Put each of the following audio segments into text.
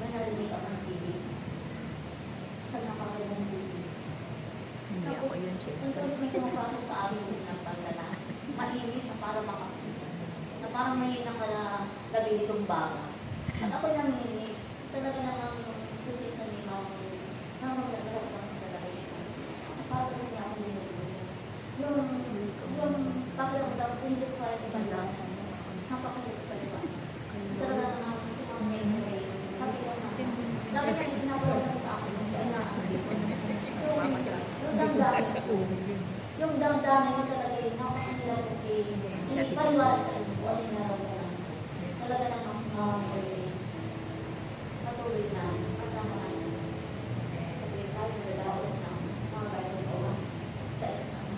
May narinig ako ng TV. Saan nakakaya ng TV? Hindi ako yun, Tapos, syempre. may kumapasok sa amin yung nagpagdala. Mainit na para na parang may nakalagay ditong baga. At ako nanginig. Talaga namang decision ni Mama. Mama, wala ko ng nalagay siya. Parang niya ako ninuloy. Yung pakiramdam, hindi ko kaya ibanda. Napakalit ko pala. Talaga namang kasi Mama may nilagay. Sabi ko sa akin. Lagi na ginagawa lang sa akin. Yung damdamin ko talaga yun, nakakailang hindi paliwala sa inyo, ano yung nararamdaman. Talaga namang si Mama ko patuloy na kasama natin. Kasi tayo nalalaos na mga ganyan ko sa kasama.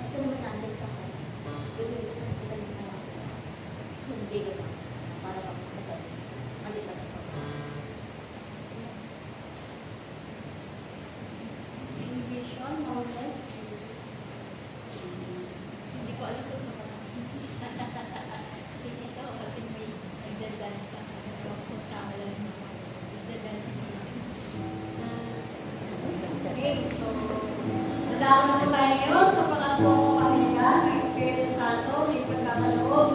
Kasi naman natin sa kanya. Yung gusto ko kita nito na hindi ka na para malipas sa kanya. Inhibition, mountain. Hindi ko alam kung sa mga. Hindi ko kasi may nagdadance sa kung tama lang yung mga nagdadance sa Christmas. Okay, so nalaman na po tayo sa pangatlo ko kanina ng Espiritu Santo, may pagkakaloob